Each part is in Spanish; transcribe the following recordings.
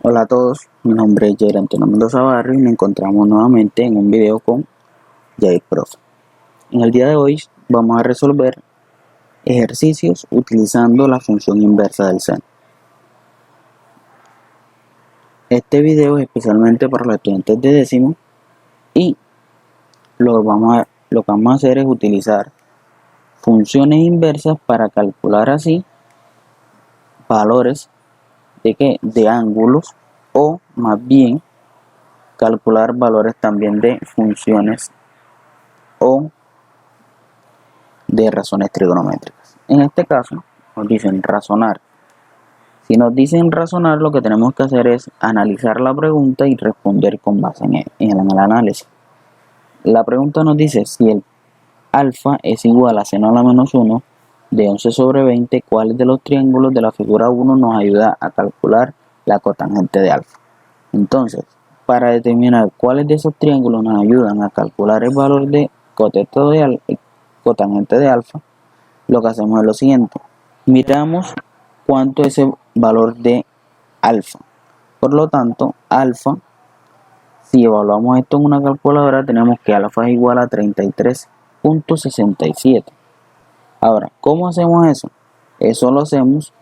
Hola a todos, mi nombre es Jair Antonio Mendoza Barrio y nos encontramos nuevamente en un video con Jair Prof. En el día de hoy vamos a resolver ejercicios utilizando la función inversa del seno. Este video es especialmente para los estudiantes de décimo y lo que vamos a hacer es utilizar funciones inversas para calcular así valores de ángulos, o más bien calcular valores también de funciones o de razones trigonométricas. En este caso nos dicen razonar. Si nos dicen razonar, lo que tenemos que hacer es analizar la pregunta y responder con base en el análisis. La pregunta nos dice si el alfa es igual a seno a la menos 1 de 11 sobre 20, ¿cuál de los triángulos de la figura 1 nos ayuda a calcular la cotangente de alfa? Entonces, para determinar cuáles de esos triángulos nos ayudan a calcular el valor de cotangente de alfa, lo que hacemos es lo siguiente: miramos cuánto es el valor de alfa. Por lo tanto, alfa, si evaluamos esto en una calculadora, tenemos que alfa es igual a 33.67. Ahora, ¿cómo hacemos eso? Eso lo hacemos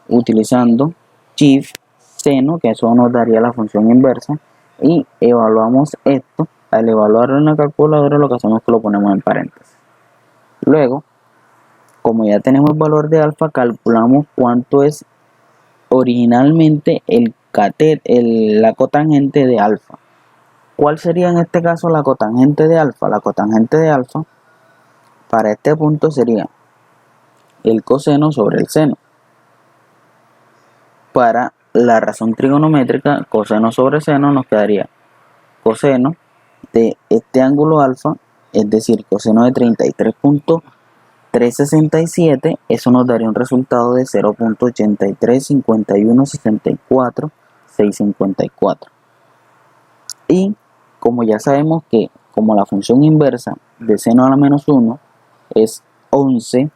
utilizando shift seno, que eso nos daría la función inversa, y evaluamos esto. Al evaluarlo en la calculadora, lo que hacemos es que lo ponemos en paréntesis. Luego, como ya tenemos el valor de alfa, calculamos cuánto es originalmente la cotangente de alfa. ¿Cuál sería en este caso la cotangente de alfa? La cotangente de alfa para este punto sería el coseno sobre el seno. Para la razón trigonométrica, coseno sobre seno, nos quedaría coseno de este ángulo alfa, es decir, coseno de 33.367, eso nos daría un resultado de 0.835164,654. Y como ya sabemos que como la función inversa de seno a la menos 1 es 11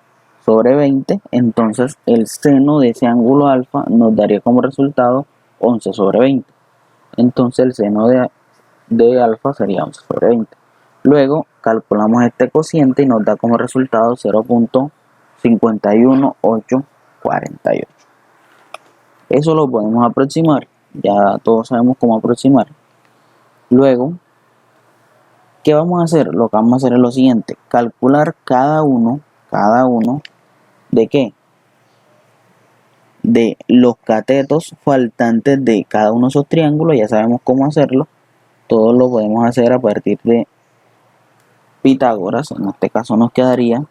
sobre 20, entonces el seno de ese ángulo alfa nos daría como resultado 11 sobre 20. Entonces el seno de alfa sería 11 sobre 20. Luego calculamos este cociente y nos da como resultado 0.51848. Eso lo podemos aproximar, ya todos sabemos cómo aproximar. Luego, ¿qué vamos a hacer? Lo que vamos a hacer es lo siguiente: calcular cada uno de ¿qué? De los catetos faltantes de cada uno de esos triángulos. Ya sabemos cómo hacerlo. Todo lo podemos hacer a partir de Pitágoras. En este caso nos quedaría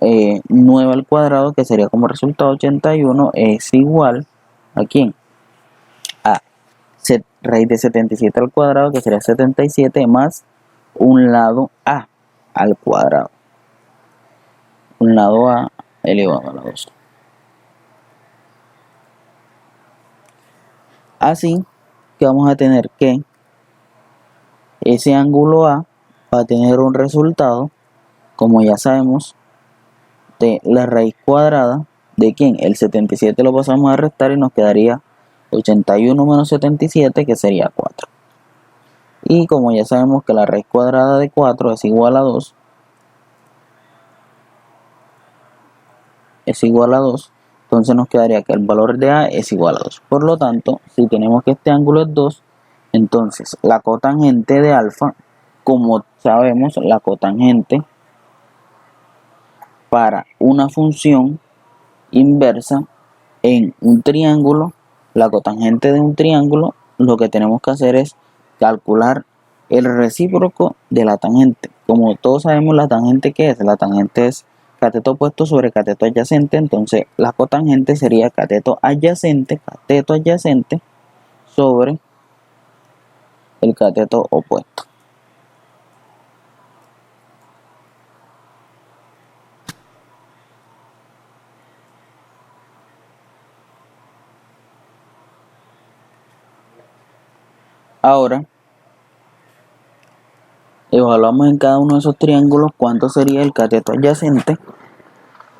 9 al cuadrado, que sería como resultado 81, es igual ¿a quién? A raíz de 77 al cuadrado, que sería 77, más un lado a al cuadrado. Un lado a elevado a la 2. Así que vamos a tener que ese ángulo A va a tener un resultado, como ya sabemos, de la raíz cuadrada de ¿quién? El 77 lo pasamos a restar y nos quedaría 81 menos 77, que sería 4. Y como ya sabemos que la raíz cuadrada de 4 es igual a 2, entonces nos quedaría que el valor de A es igual a 2. Por lo tanto, si tenemos que este ángulo es 2, entonces la cotangente de alfa, como sabemos, la cotangente para una función inversa en un triángulo, la cotangente de un triángulo, lo que tenemos que hacer es calcular el recíproco de la tangente. Como todos sabemos, la tangente, ¿qué es? La tangente es cateto opuesto sobre cateto adyacente. Entonces la cotangente sería cateto adyacente sobre el cateto opuesto. Ahora evaluamos en cada uno de esos triángulos cuánto sería el cateto adyacente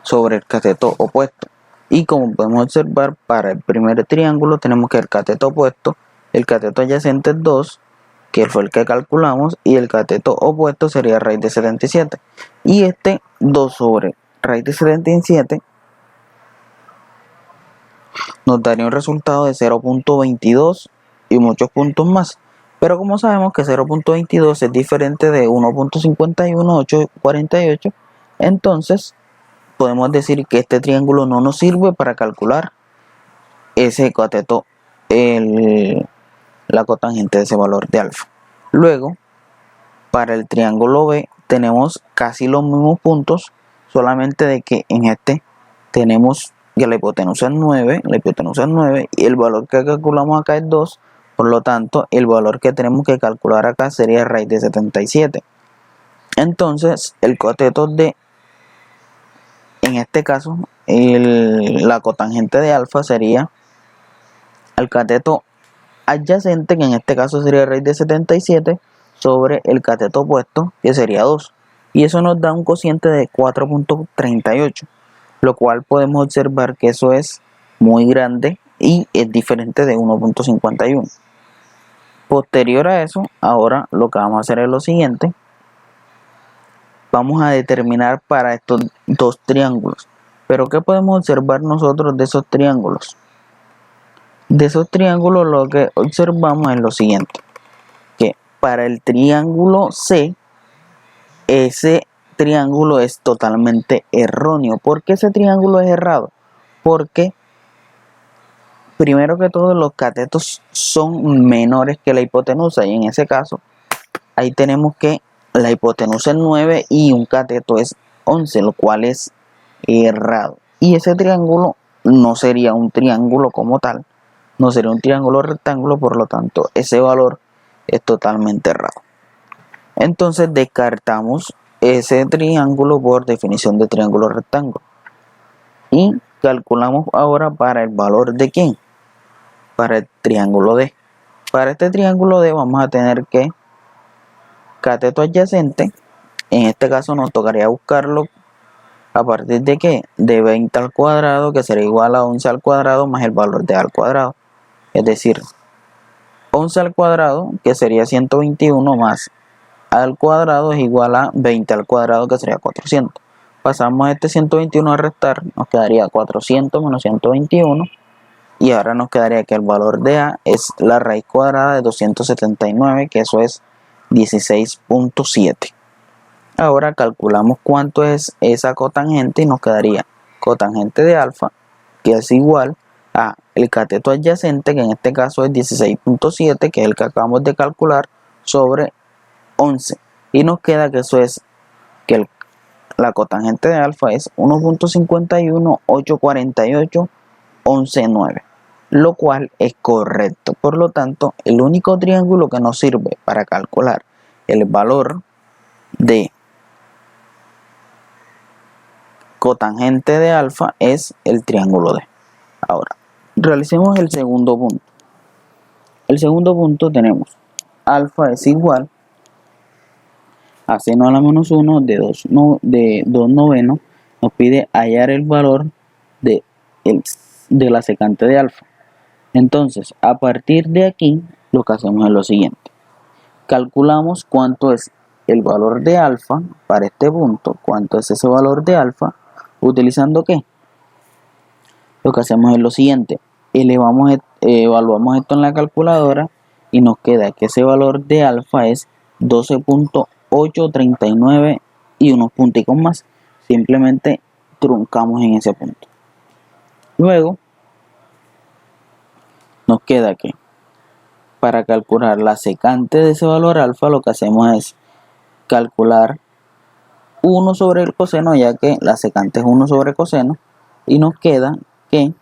sobre el cateto opuesto. Y como podemos observar, para el primer triángulo tenemos que el cateto opuesto el cateto adyacente es 2, que fue el que calculamos, y el cateto opuesto sería raíz de 77. Y este 2 sobre raíz de 77 nos daría un resultado de 0.22 y muchos puntos más. Pero como sabemos que 0.22 es diferente de 1.51848, entonces podemos decir que este triángulo no nos sirve para calcular ese cateto, la cotangente de ese valor de alfa. Luego, para el triángulo B tenemos casi los mismos puntos, solamente de que en este tenemos que la hipotenusa es 9, y el valor que calculamos acá es 2, por lo tanto el valor que tenemos que calcular acá sería raíz de 77. Entonces el cateto de, en este caso, la cotangente de alfa sería el cateto adyacente, que en este caso sería raíz de 77, sobre el cateto opuesto, que sería 2. Y eso nos da un cociente de 4.38, lo cual podemos observar que eso es muy grande y es diferente de 1.51. Posterior a eso, ahora lo que vamos a hacer es lo siguiente. Vamos a determinar para estos dos triángulos. Pero ¿qué podemos observar nosotros de esos triángulos? De esos triángulos lo que observamos es lo siguiente, que para el triángulo C, ese triángulo es totalmente erróneo. ¿Por qué ese triángulo es errado? Porque primero que todo los catetos son menores que la hipotenusa, y en ese caso ahí tenemos que la hipotenusa es 9 y un cateto es 11, lo cual es errado. Y ese triángulo no sería un triángulo como tal, no sería un triángulo rectángulo, por lo tanto ese valor es totalmente errado. Entonces descartamos ese triángulo por definición de triángulo rectángulo y calculamos ahora para el valor de ¿quién? Para el triángulo D. Para este triángulo D vamos a tener que cateto adyacente, en este caso nos tocaría buscarlo a partir de ¿qué? De 20 al cuadrado, que será igual a 11 al cuadrado más el valor de A al cuadrado. Es decir, 11 al cuadrado, que sería 121, más A al cuadrado es igual a 20 al cuadrado, que sería 400. Pasamos a este 121 a restar, nos quedaría 400 menos 121. Y ahora nos quedaría que el valor de A es la raíz cuadrada de 279, que eso es 16.7. Ahora calculamos cuánto es esa cotangente y nos quedaría cotangente de alfa, que es igual a el cateto adyacente, que en este caso es 16.7, que es el que acabamos de calcular, sobre 11. Y nos queda que eso es que la cotangente de alfa es 1.51, 848, 11,9, lo cual es correcto. Por lo tanto, el único triángulo que nos sirve para calcular el valor de cotangente de alfa es el triángulo D. Ahora, realicemos el segundo punto. El segundo punto tenemos alfa es igual a seno a la menos 1 de 2 novenos. Nos pide hallar el valor de la secante de alfa. Entonces, a partir de aquí, lo que hacemos es lo siguiente. Calculamos cuánto es el valor de alfa para este punto, cuánto es ese valor de alfa, utilizando ¿qué? Lo que hacemos es lo siguiente. Evaluamos esto en la calculadora y nos queda que ese valor de alfa es 12.839 y unos punticos más. Simplemente truncamos en ese punto. Luego nos queda que para calcular la secante de ese valor alfa, lo que hacemos es calcular 1 sobre el coseno, ya que la secante es 1 sobre coseno, y nos queda que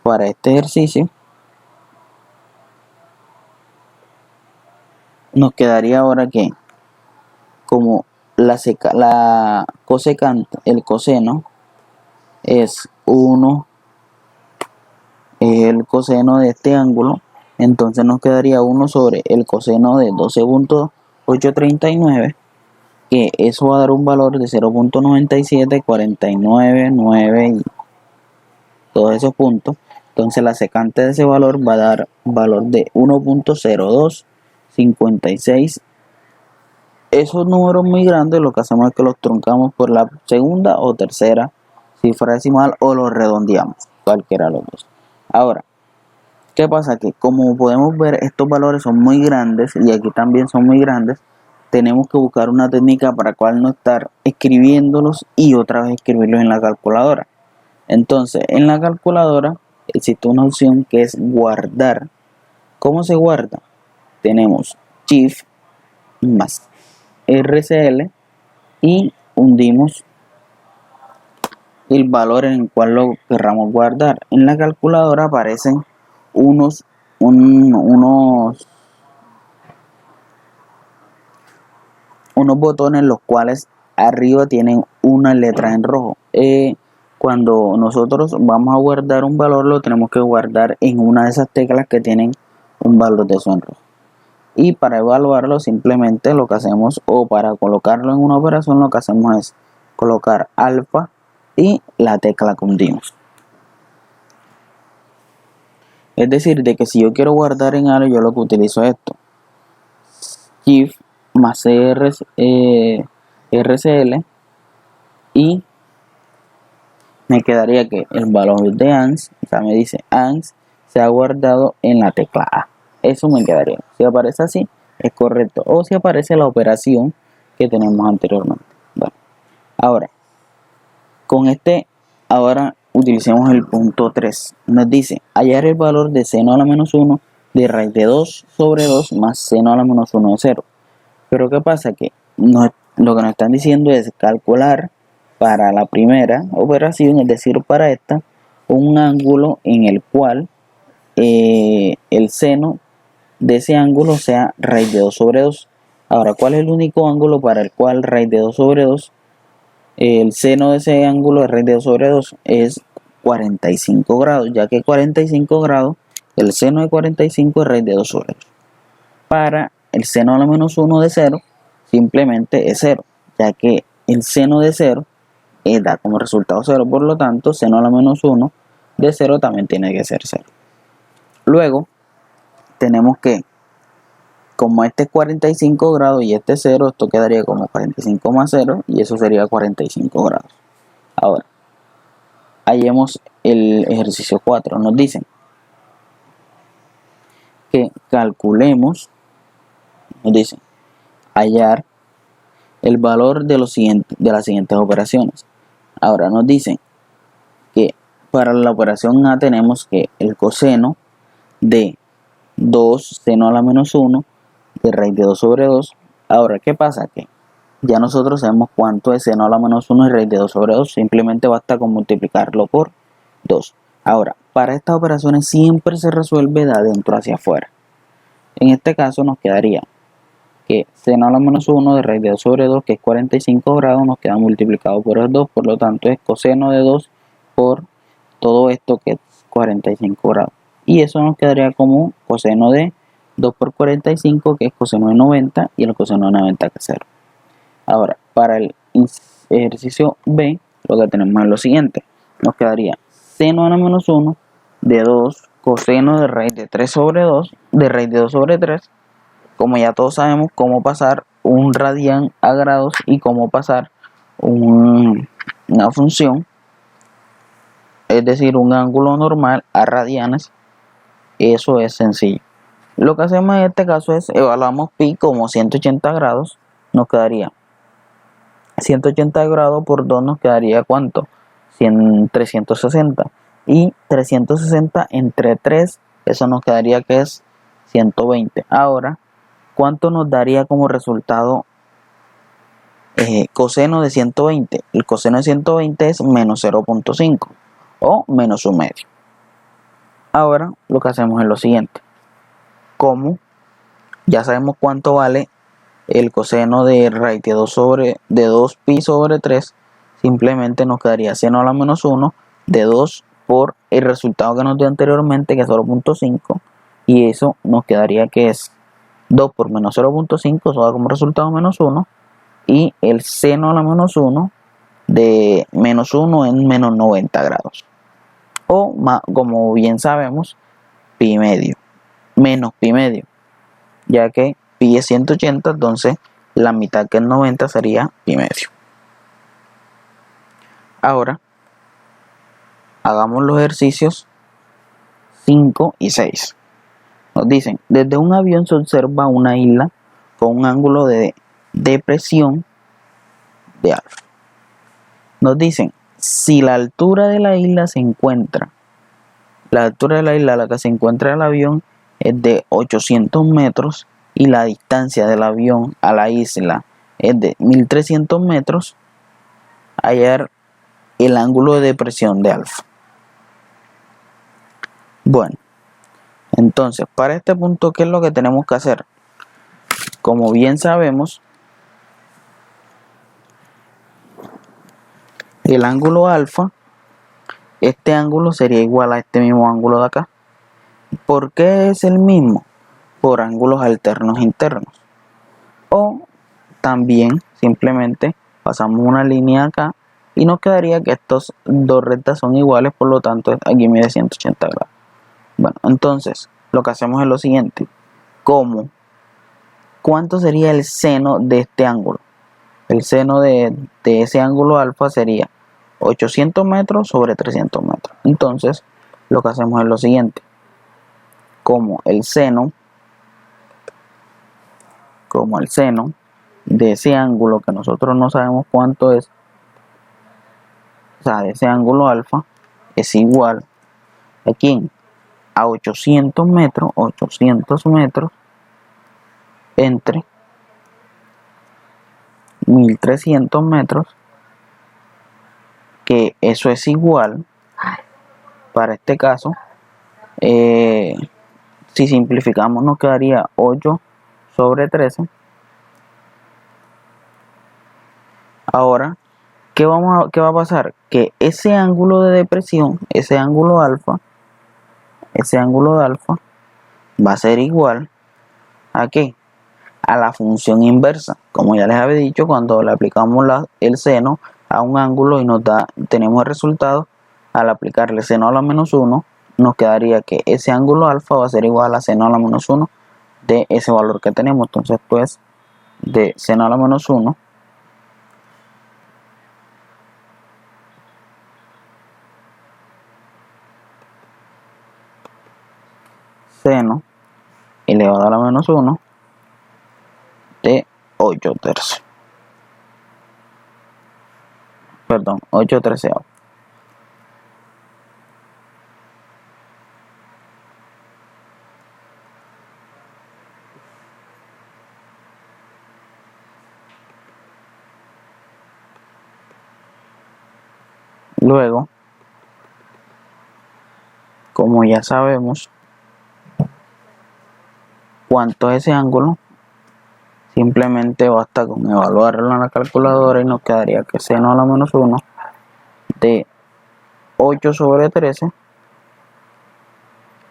para este ejercicio nos quedaría ahora que como la cosecante, el coseno es 1, el coseno de este ángulo, entonces nos quedaría 1 sobre el coseno de 12.839, que eso va a dar un valor de 0.97, 49, 9 y todos esos puntos, Entonces la secante de ese valor va a dar un valor de 1.0256. Esos números muy grandes lo que hacemos es que los truncamos por la segunda o tercera cifra decimal o los redondeamos, cualquiera de los dos. Ahora, ¿qué pasa? Que como podemos ver, estos valores son muy grandes y aquí también son muy grandes. Tenemos que buscar una técnica para cual no estar escribiéndolos y otra vez escribirlos en la calculadora. Entonces, en la calculadora existe una opción que es guardar. ¿Cómo se guarda? Tenemos Shift más RCL y hundimos el valor en el cual lo querramos guardar. En la calculadora aparecen unos botones los cuales arriba tienen una letra en rojo. Cuando nosotros vamos a guardar un valor, lo tenemos que guardar en una de esas teclas que tienen un valor de eso en rojo. Y para evaluarlo simplemente lo que hacemos, o para colocarlo en una operación, lo que hacemos es colocar alfa y la tecla que hundimos. Es decir, de que si yo quiero guardar en algo, yo lo que utilizo es esto: Shift más RCL, y me quedaría que el valor de ANS, o sea, me dice ANS se ha guardado en la tecla A. Eso me quedaría. Si aparece así, es correcto. O si aparece la operación que tenemos anteriormente. Bueno, ahora, ahora utilicemos el punto 3. Nos dice hallar el valor de seno a la menos 1 de raíz de 2 sobre 2 más seno a la menos 1 de 0. Pero ¿qué pasa? Que lo que nos están diciendo es calcular para la primera operación, es decir, para esta, un ángulo en el cual el seno de ese ángulo sea raíz de 2 sobre 2. Ahora, ¿cuál es el único ángulo para el cual raíz de 2 sobre 2? El seno de ese ángulo de raíz de 2 sobre 2 es 45 grados, ya que 45 grados, el seno de 45 es raíz de 2 sobre 2. Para el seno a la menos 1 de 0, simplemente es 0, ya que el seno de 0 da como resultado 0, por lo tanto, seno a la menos 1 de 0 también tiene que ser 0. Luego, tenemos que, como este es 45 grados y este es 0, esto quedaría como 45 más 0 y eso sería 45 grados. Ahora, hallemos el ejercicio 4. Nos dicen que calculemos, nos dicen hallar el valor de las siguientes operaciones. Ahora nos dicen que para la operación A tenemos que el coseno de 2 seno a la menos 1 de raíz de 2 sobre 2. Ahora, ¿qué pasa? Que ya nosotros sabemos cuánto es seno a la menos 1 de raíz de 2 sobre 2. Simplemente basta con multiplicarlo por 2. Ahora, para estas operaciones siempre se resuelve de adentro hacia afuera. En este caso nos quedaría que seno a la menos 1 de raíz de 2 sobre 2, que es 45 grados, nos queda multiplicado por el 2. Por lo tanto, es coseno de 2 por todo esto, que es 45 grados. Y eso nos quedaría como coseno de 2 por 45, que es coseno de 90, y el coseno de 90, que es 0. Ahora, para el ejercicio B, lo que tenemos es lo siguiente. Nos quedaría seno a la menos 1 de 2 coseno de raíz de 3 sobre 2, de raíz de 2 sobre 3. Como ya todos sabemos cómo pasar un radián a grados y cómo pasar una función, es decir, un ángulo normal a radianes, eso es sencillo. Lo que hacemos en este caso es evaluamos pi como 180 grados, nos quedaría 180 grados por 2 nos quedaría ¿cuánto? 360, y 360 entre 3, eso nos quedaría que es 120. Ahora, ¿cuánto nos daría como resultado coseno de 120? El coseno de 120 es menos 0.5 o menos 1/2. Ahora lo que hacemos es lo siguiente. Como ya sabemos cuánto vale el coseno de raíz de 2 pi sobre 3, simplemente nos quedaría seno a la menos 1 de 2 por el resultado que nos dio anteriormente, que es 0.5, y eso nos quedaría que es 2 por menos 0.5, eso da como resultado menos 1, y el seno a la menos 1 de menos 1 en menos 90 grados. o como bien sabemos, pi medio menos pi medio, ya que pi es 180, entonces la mitad, que es 90, sería pi medio. Ahora hagamos los ejercicios 5 y 6. Nos dicen: desde un avión se observa una isla con un ángulo de depresión de alfa. Nos dicen: si la altura de la isla a la que se encuentra el avión es de 800 metros y la distancia del avión a la isla es de 1300 metros, hallar el ángulo de depresión de alfa. Bueno, entonces para este punto, ¿qué es lo que tenemos que hacer? Como bien sabemos, el ángulo alfa, este ángulo sería igual a este mismo ángulo de acá. ¿Por qué es el mismo? Por ángulos alternos internos. O también simplemente pasamos una línea acá y nos quedaría que estas dos rectas son iguales, por lo tanto aquí mide 180 grados. Bueno, entonces lo que hacemos es lo siguiente: ¿cuánto sería el seno de este ángulo? El seno de ese ángulo alfa sería 800 metros sobre 300 metros. Entonces lo que hacemos es lo siguiente: como el seno de ese ángulo, que nosotros no sabemos cuánto es, o sea, de ese ángulo alfa, es igual a ¿quién? A 800 metros entre 1300 metros, que eso es igual, para este caso, si simplificamos nos quedaría 8 sobre 13. Ahora, ¿qué va a pasar? Que ese ángulo de depresión, ese ángulo de alfa, va a ser igual ¿a qué? A la función inversa. Como ya les había dicho, cuando le aplicamos el seno a un ángulo y tenemos el resultado, al aplicarle seno a la menos 1, nos quedaría que ese ángulo alfa va a ser igual a seno a la menos 1 de ese valor que tenemos. Entonces, pues, de seno a la menos 1 seno elevado a la menos 1 de 8 tercios. Perdón, 8 treceavos. Luego, como ya sabemos cuánto es ese ángulo, simplemente basta con evaluarlo en la calculadora y nos quedaría que seno a la menos 1 de 8 sobre 13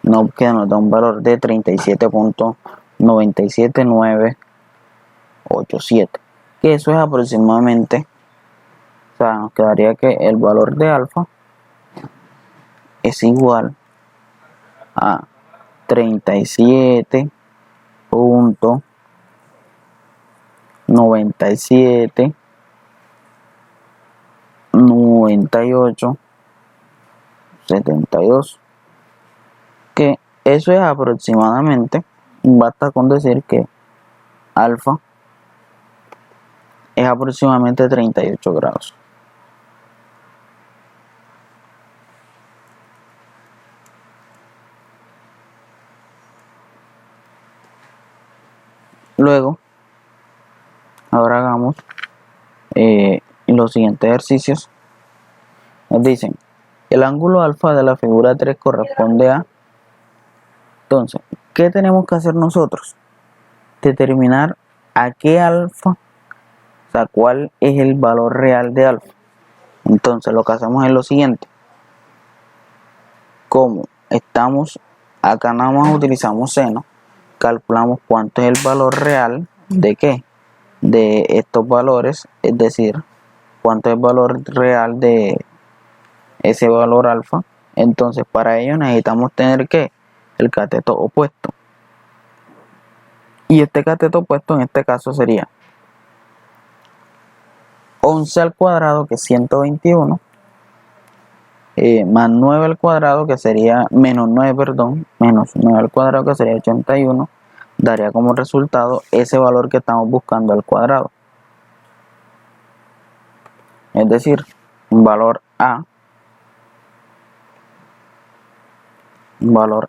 nos da un valor de 37.97987, que eso es aproximadamente, o sea, nos quedaría que el valor de alfa es igual a 37.979872, que eso es aproximadamente, basta con decir que alfa es aproximadamente 38 grados. Luego, ahora hagamos los siguientes ejercicios. Nos dicen: el ángulo alfa de la figura 3 corresponde a... Entonces, ¿qué tenemos que hacer nosotros? Determinar a qué alfa, o sea, cuál es el valor real de alfa. Entonces, lo que hacemos es lo siguiente: como estamos acá, nada más utilizamos seno, calculamos cuánto es el valor real de qué, de estos valores, es decir, cuánto es el valor real de ese valor alfa, Entonces para ello necesitamos tener que el cateto opuesto. Y este cateto opuesto en este caso sería 11 al cuadrado, que es 121, más 9 al cuadrado, que sería menos 9, perdón, menos 9 al cuadrado, que sería 81, daría como resultado ese valor que estamos buscando al cuadrado. Es decir, un valor a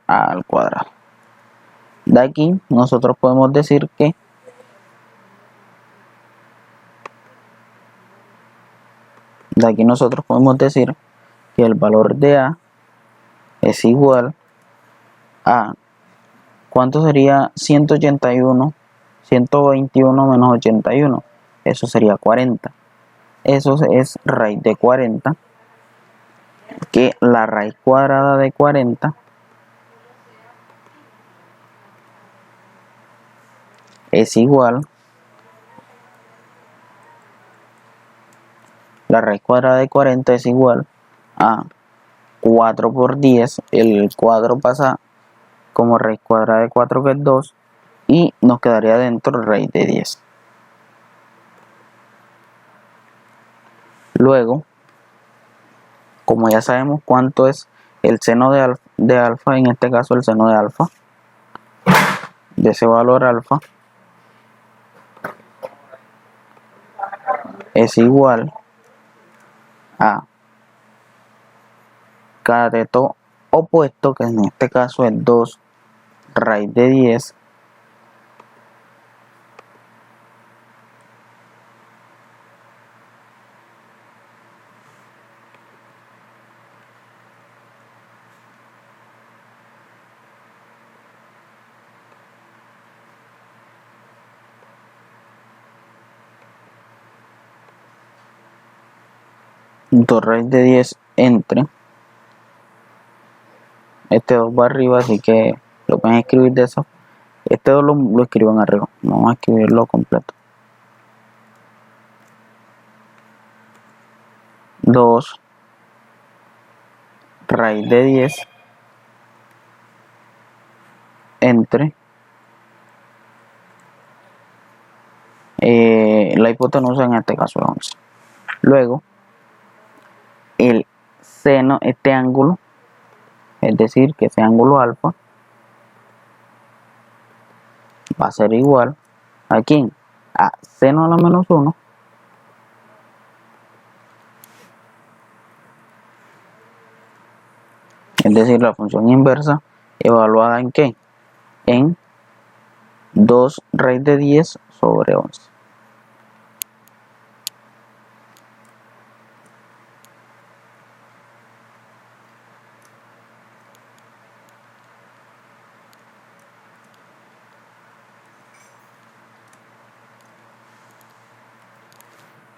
al cuadrado. De aquí nosotros podemos decir que el valor de a es igual a, ¿cuánto sería 181? 121 menos 81, eso sería 40. Eso es raíz de 40, que la raíz cuadrada de 40 es igual, la raíz cuadrada de 40 es igual a 4 por 10, el 4 pasa como raíz cuadrada de 4, que es 2, y nos quedaría dentro raíz de 10. Luego, como ya sabemos cuánto es el seno de alfa, en este caso el seno de alfa, de ese valor alfa, es igual a cateto opuesto, que en este caso es 2 raíz de 10, raíz de 10 entre, este 2 va arriba, así que lo pueden escribir de eso. Este 2 lo escriban arriba, vamos a escribirlo completo. 2 raíz de 10 entre la hipotenusa, en este caso es 11. Luego, el seno, este ángulo, es decir, que ese ángulo alfa va a ser igual a ¿quién? A seno a la menos 1 es decir, la función inversa evaluada en ¿qué? En 2 raíz de 10 sobre 11.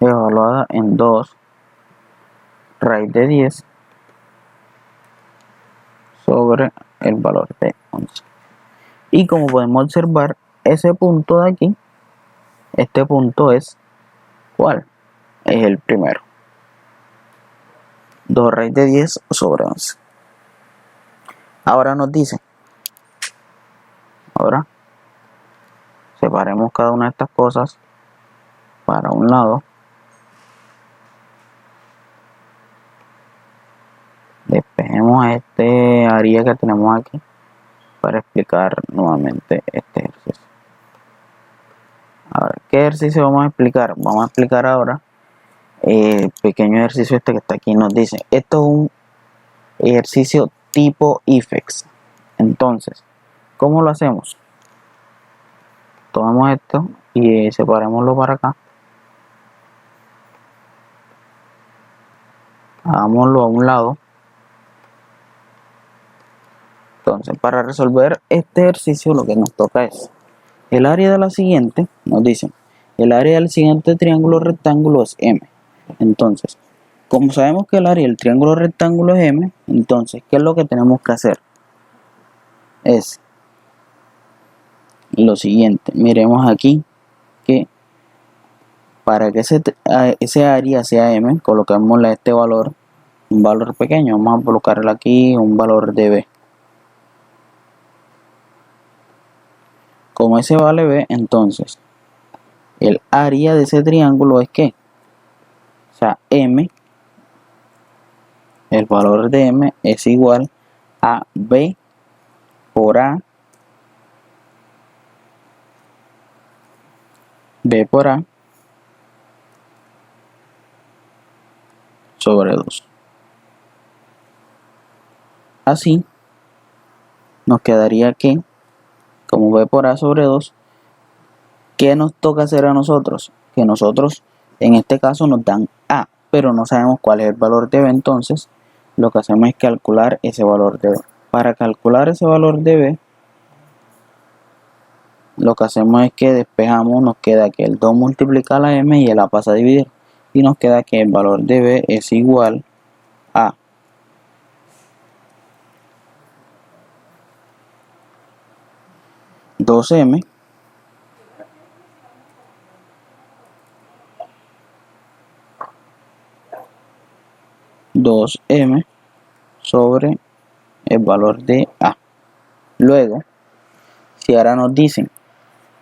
Evaluada en 2 raíz de 10 sobre el valor de 11. Y como podemos observar, ese punto de aquí, este punto es ¿cuál? Es el primero. 2 raíz de 10 sobre 11. Ahora nos dice, ahora separemos cada una de estas cosas para un lado. Despejemos este área que tenemos aquí para explicar nuevamente este ejercicio. Ahora, ¿qué ejercicio vamos a explicar? Vamos a explicar ahora el pequeño ejercicio este que está aquí. Nos dice, esto es un ejercicio tipo IFEX. Entonces, ¿cómo lo hacemos? Tomamos esto y separémoslo para acá. Hagámoslo a un lado. Entonces, para resolver este ejercicio, lo que nos toca es el área de la siguiente, nos dice, el área del siguiente triángulo rectángulo es M. Entonces, como sabemos que el área del triángulo rectángulo es M, entonces, ¿qué es lo que tenemos que hacer? Es lo siguiente, miremos aquí que para que ese área sea M, colocámosle este valor un valor pequeño, vamos a colocarle aquí un valor de b. Como ese vale b, entonces el área de ese triángulo es ¿qué? O sea, m, el valor de m es igual a b por a, b por a sobre 2. Así nos quedaría que, como b por a sobre 2, ¿qué nos toca hacer a nosotros? Que nosotros, en este caso, nos dan a, pero no sabemos cuál es el valor de b, entonces lo que hacemos es calcular ese valor de b. Para calcular ese valor de b, lo que hacemos es que despejamos, nos queda que el 2 multiplica la m y el a pasa a dividir, y nos queda que el valor de b es igual a 2m sobre el valor de a. Luego, si ahora nos dicen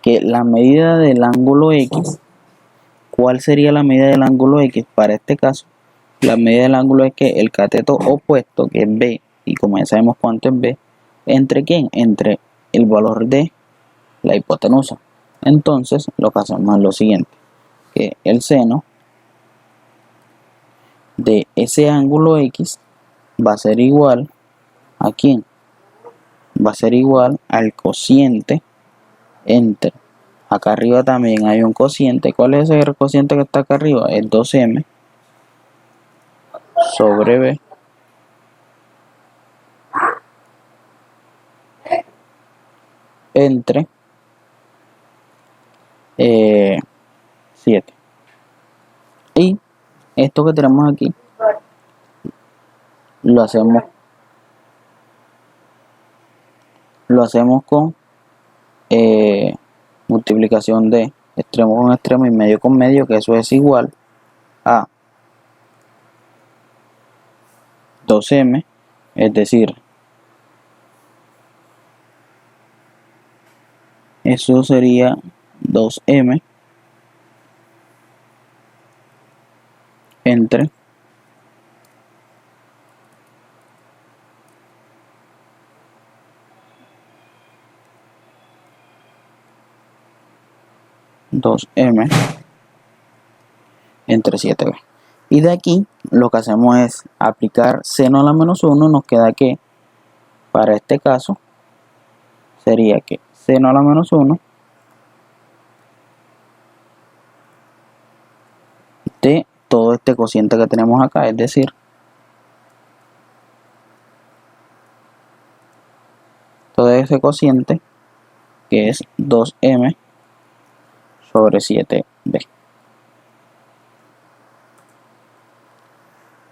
que la medida del ángulo x, ¿cuál sería la medida del ángulo x? Para este caso, la medida del ángulo es que el cateto opuesto, que es b, y como ya sabemos cuánto es b, ¿entre quién? Entre el valor de la hipotenusa. Entonces, lo que hacemos es lo siguiente, que el seno de ese ángulo x va a ser igual ¿a quién? Va a ser igual al cociente entre, acá arriba también hay un cociente. ¿Cuál es ese cociente que está acá arriba? Es 2m sobre b entre 7. Y esto que tenemos aquí lo hacemos con multiplicación de extremo con extremo y medio con medio, que eso es igual a 2m, es decir, eso sería 2m entre 2m entre 7b. Y de aquí lo que hacemos es aplicar seno a la menos 1, nos queda que para este caso sería que seno a la menos 1 de todo este cociente que tenemos acá, es decir, todo ese cociente que es 2m sobre 7b.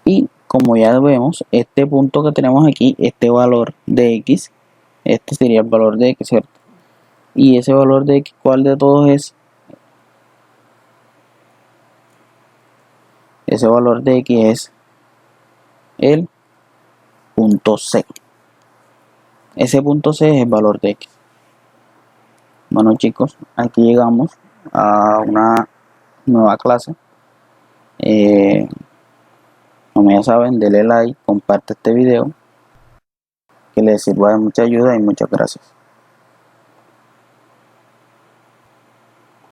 Y como ya vemos, este punto que tenemos aquí, este valor de x, este sería el valor de x, ¿cierto? Y ese valor de x, ¿cuál de todos es? Ese valor de x es el punto C. Ese punto C es el valor de x. Bueno chicos, aquí llegamos a una nueva clase. Como ya saben, denle like, comparte este video, que les sirva de mucha ayuda y muchas gracias.